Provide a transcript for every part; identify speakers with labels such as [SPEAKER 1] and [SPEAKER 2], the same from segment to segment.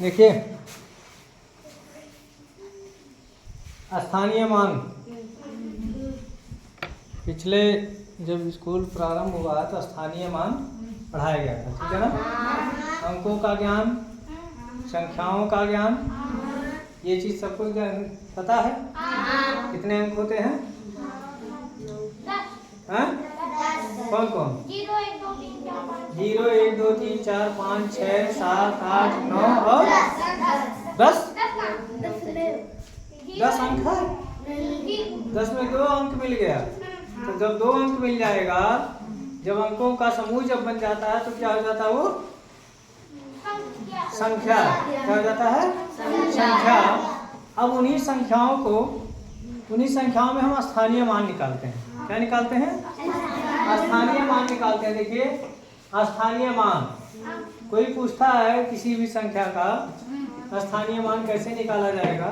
[SPEAKER 1] देखिए स्थानीय मान पिछले जब स्कूल प्रारंभ हुआ तो स्थानीय मान पढ़ाया गया था, ठीक है ना। अंकों का ज्ञान, संख्याओं का ज्ञान, ये चीज सबको पता है। कितने अंक होते हैं? हाँ? कौन कौन?
[SPEAKER 2] 0 1 2 3 4 5
[SPEAKER 1] 0 1 2 3 4 5 6 7 8 9 और 10 10 अंक है। 10 में 2 अंक मिल गया। तो जब 2 अंक मिल जाएगा, जब अंकों का समूह जब बन जाता है तो क्या हो जाता है? वो संख्या। क्या हो जाता है? संख्या। अब उन्हीं संख्याओं में हम स्थानीय मान निकालते हैं। क्या निकालते हैं? स्थानीय मान निकालते हैं। देखिए स्थानीय मान, कोई पूछता है किसी भी संख्या का स्थानीय मान कैसे निकाला जाएगा,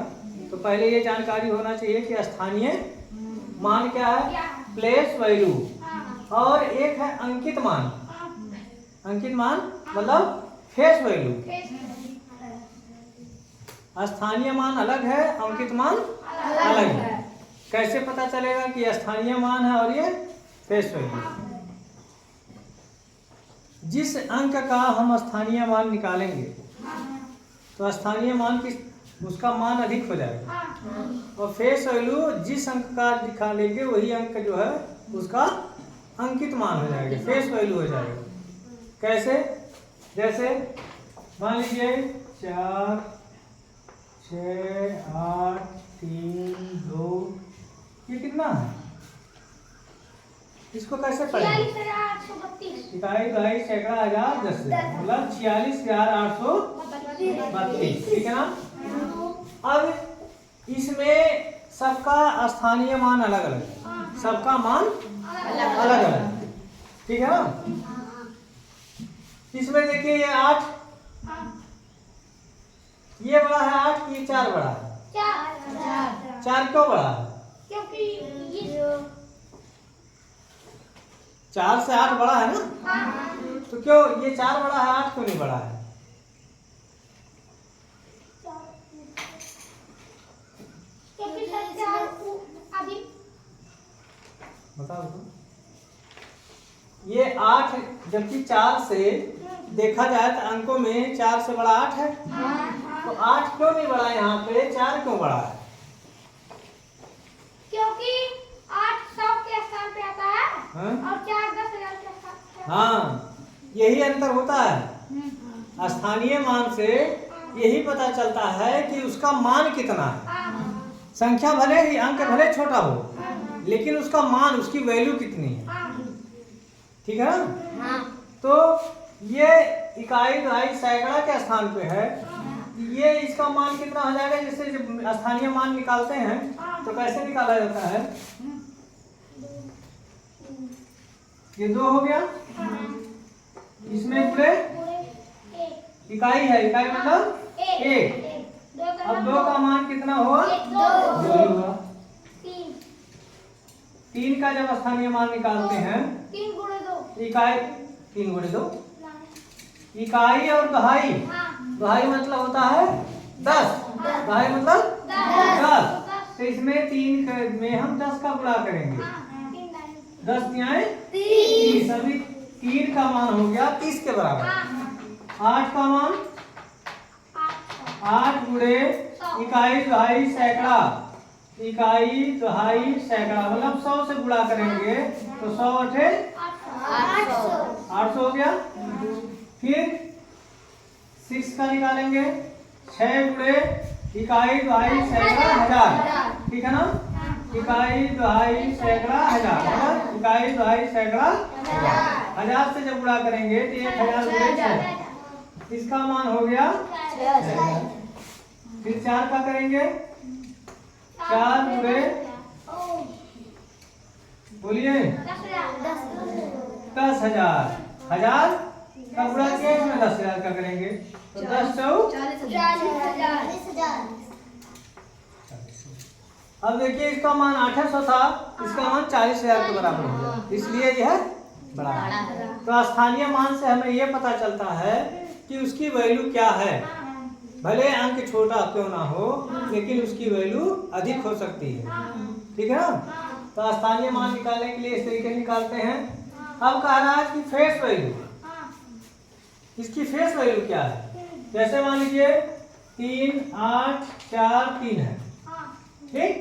[SPEAKER 1] तो पहले ये जानकारी होना चाहिए कि स्थानीय मान क्या है? Place value. और एक है अंकित मान। अंकित मान मतलब फेस वैल्यू। स्थानीय मान अलग है, अंकित मान अलग है। कैसे पता चलेगा कि स्थानीय मान है और ये फेस वैल्यू? जिस अंक का हम स्थानीय मान निकालेंगे तो स्थानीय मान की उसका मान अधिक हो जाएगा, और फेस वैल्यू जिस अंक का निकालेंगे वही अंक जो है उसका अंकित मान हो जाएगा, फेस वैल्यू हो जाएगा। कैसे? जैसे मान लीजिए 4 6 8 3 2, ये कितना है? इसको कैसे पढ़ेंगे?
[SPEAKER 2] 46,832
[SPEAKER 1] इकाई, दहाई, सैकड़ा, हजार, दस हजार, मतलब 46,832, ठीक है ना। अब इसमें सबका स्थानीय मान अलग अलग है, सबका मान अलग अलग, ठीक है ना। इसमें देखिए ये 8, ये बड़ा है 8 की 4 बड़ा है? 4 क्यों बड़ा है?
[SPEAKER 2] क्योंकि ये
[SPEAKER 1] 4 से 8 बड़ा है ना। तो क्यों ये 4 बड़ा है, 8 क्यों नहीं बड़ा है?
[SPEAKER 2] क्योंकि संख्या अभी
[SPEAKER 1] बताओ तो। ये 8 जबकि 4 से देखा जाए तो अंकों में 4 से बड़ा 8 है, तो 8 क्यों नहीं बड़ा है यहाँ पे, 4 क्यों बड़ा है?
[SPEAKER 2] क्योंकि 8 100 के स्थान पे आता है।
[SPEAKER 1] हाँ?
[SPEAKER 2] और 4 10,000 के स्थान पे।
[SPEAKER 1] हाँ, यही अंतर होता है। स्थानीय मान से यही पता चलता है कि उसका मान कितना है। संख्या भले ही, अंक भले छोटा हो, लेकिन उसका मान, उसकी वैल्यू कितनी है, ठीक है ना। तो ये इकाई, दहाई, सैकड़ा के स्थान पे है, ये इसका मान कितना हो जाएगा? जैसे जब स्थानीय मान निकालते हैं तो कैसे निकाला जाता है? ये 2 हो गया, इसमें पूरे इकाई है, इकाई मतलब 1। अब 2 का मान कितना हुआ? 2 ही हुआ। 3 का जब स्थानीय मान निकालते हैं,
[SPEAKER 2] 3 गुणे 2
[SPEAKER 1] इकाई, 3 गुणे 2, इकाई और दहाई, दहाई मतलब होता है 10, दहाई मतलब 10। तो इसमें 3 में हम 10 का गुणा करेंगे, 10 तिहाई 30, अभी 3 का मान हो गया 30 के बराबर। 8 का मान 8 गुणे इकाई, दहाई, सैकड़ा, इकाई, दहाई, सैकड़ा, मतलब 100 से गुणा करेंगे तो 100 8 800 हो गया। फिर 6 का निकालेंगे, 6 गुणे इकाई, दहाई, सैकड़ा, हजार, ठीक है ना। इकाई, दहाई, सैकड़ा, हजार, मतलब इकाई, दहाई, सैकड़ा, हजार। 1000 से जब गुणा करेंगे तो 1000 गुणे 6, इसका मान हो गया 6000। फिर 4 का करेंगे, 4 गुणे, बोलिए 10,000, 1000 का गुणा किया, इसमें 10,000 का करेंगे तो 10 चौ
[SPEAKER 2] 40,000।
[SPEAKER 1] अब देखिए इसका मान 800 था, इसका मान 40,000 के बराबर हो गया, इसलिए यह बड़ा है। तो स्थानीय मान से हमें यह पता चलता है कि उसकी वैल्यू क्या है। भले अंक छोटा क्यों ना हो लेकिन उसकी वैल्यू अधिक हो सकती है। ठीक है ना? तो स्थानीय मान निकालने के लिए इस तरीके से निकालते हैं। अब कह रहा है कि फेस वैल्यू, इसकी फेस वैल्यू क्या है? जैसे मान लीजिए 3, 8, 4, 3 है। ठीक,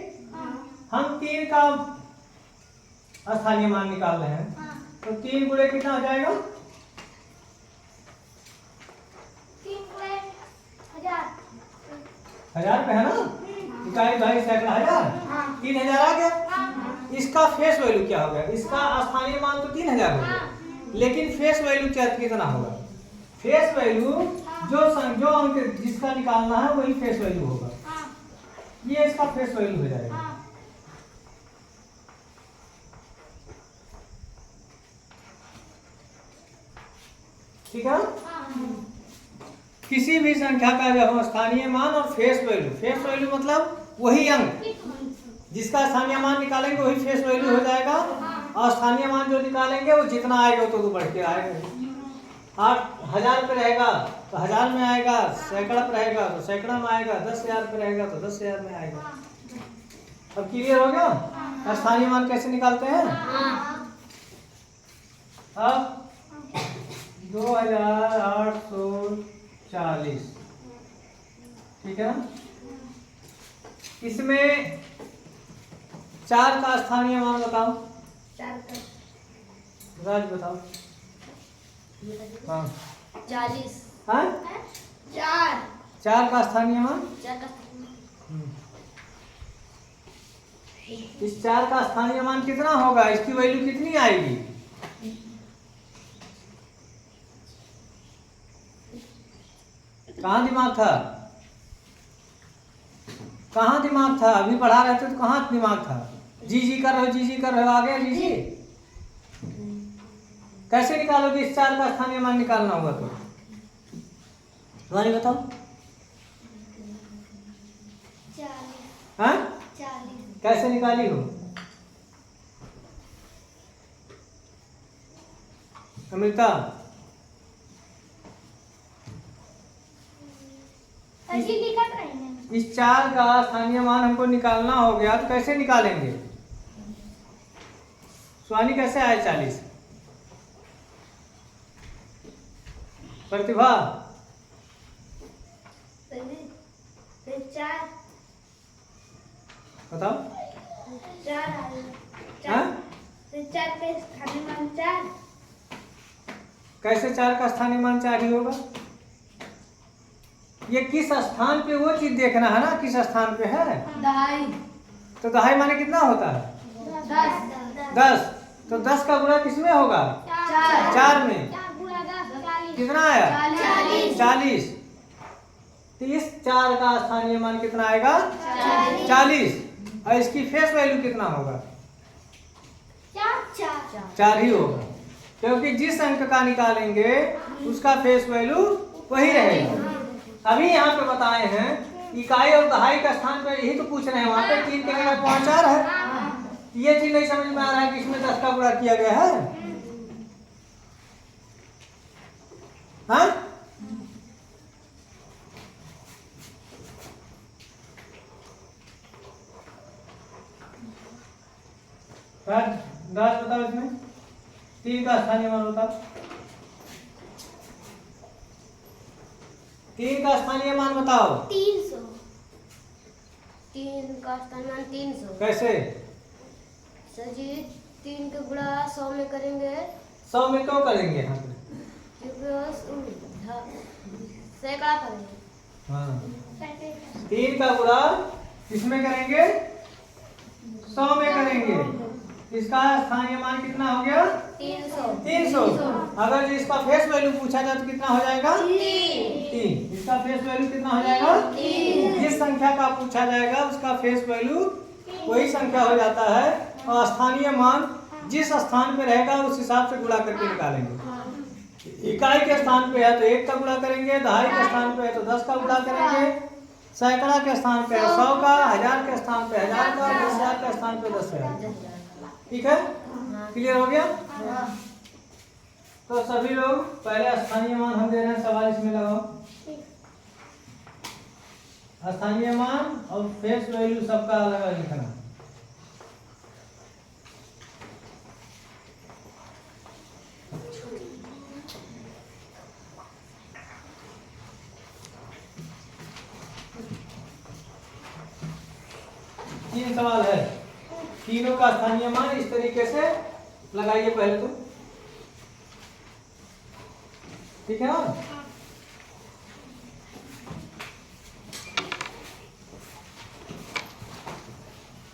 [SPEAKER 1] हम 3 का स्थानीय मान निकाल रहे हैं तो 3 गुणे कितना हो जाएगा? 1000 पे है ना? इकाई भाई सैकड़ा 1000, 3000 आ गया। इसका फेस वैल्यू क्या होगा? इसका स्थानीय मान तो 3000 हो गया, लेकिन फेस वैल्यू क्या कितना होगा? फेस वैल्यू जो अंक जिसका निकालना है वही फेस वैल्यू होगा। ये इसका फेस वैल्यू हो जाएगा। ठीक है? किसी भी संख्या का जब हम स्थानीय मान और फेस वैल्यू मतलब वही अंक जिसका स्थानीय मान निकालेंगे वही फेस वैल्यू हो जाएगा। और स्थानीय मान जो निकालेंगे वो जितना आएगा तो बढ़ के आएगा। 1000 पे रहेगा तो 1000 में आएगा, सैकड़ा पे रहेगा तो सैकड़ा में आएगा, 10,000 पे रहेगा तो 10,000 में आएगा। अब क्लियर हो गया स्थानीय मान कैसे निकालते हैं? अब 2840, ठीक है ना? इसमें 4 का स्थानीय मान बताओ। राज बताओ। हाँ
[SPEAKER 2] 40।
[SPEAKER 1] हाँ 4 का स्थानीय मान। इस 4 का स्थानीय मान कितना होगा? इसकी वैल्यू कितनी आएगी? कहाँ दिमाग था? कहाँ दिमाग था? अभी पढ़ा रहे थे तो कहाँ दिमाग था? जी कर रहे हो आ गया जी। कैसे निकालोगे? इस 4 का स्थानीय मान निकालना होगा तो तुम्हारी बताओ। हाँ कैसे निकाली हो अमृता? इस 4 का स्थानीय मान हमको निकालना हो गया तो कैसे निकालेंगे? स्वानी कैसे आए 40? प्रतिभा बताओ।
[SPEAKER 2] 4
[SPEAKER 1] कैसे 4 का स्थानीय मान 4 ही होगा? ये किस स्थान पे, वो चीज देखना है ना, किस स्थान पे है। तो दहाई माने कितना होता है? 10। तो 10 का गुणा किसमें होगा? 4 में। कितना आया? 40। तो इस 4 का स्थानीय मान कितना आएगा? 40। और इसकी फेस वैल्यू कितना होगा? 4 ही होगा, क्योंकि जिस अंक का निकालेंगे उसका फेस वैल्यू वही रहेगा। अभी यहाँ पे बताए हैं इकाई और दहाई का स्थान पे, यही तो पूछ रहे हैं। वहाँ पे 3 के जगह 4 है। ये चीज नहीं समझ में आ रहा है कि इसमें 10 का गुणा किया गया है। हाँ राज बताओ, इसमें 3 का स्थानीय मान बताओ। 3 का स्थानीय मान बताओ।
[SPEAKER 2] 300। 3 का स्थानीय मान 300।
[SPEAKER 1] कैसे?
[SPEAKER 2] सर जी 3 का गुणा 100 में करेंगे।
[SPEAKER 1] 100 में क्यों करेंगे यहाँ पे?
[SPEAKER 2] सैकड़ा करेंगे।
[SPEAKER 1] हाँ 3 का गुणा किसमें करेंगे? 100 में करेंगे। इसका स्थानीय मान कितना हो गया? 300। अगर इसका फेस वैल्यू पूछा जाए तो कितना हो जाएगा? 3। इसका फेस वैल्यू कितना हो जाएगा? 3। जिस संख्या का पूछा जाएगा उसका फेस वैल्यू वही संख्या हो जाता है। और स्थानीय मान जिस स्थान पे रहेगा उस हिसाब से गुणा करके निकालेंगे। इकाई के स्थान पे है तो 1 का गुणा करेंगे, दहाई के स्थान पे है तो 10 का गुणा करेंगे, सैकड़ा के स्थान पे 100 का, 1000 के स्थान पे 1000 का, 10,000 के स्थान पे 10,000। ठीक है? क्लियर हो गया? तो सभी लोग पहले स्थानीय मान हम दे रहे हैं, सवाल इसमें लगाओ। स्थानीय मान और फेस वैल्यू सबका अलग अलग लिखना। तीन सवाल है, तीनों का स्थानीय मान इस तरीके से लगाइए पहले तो, ठीक है ना।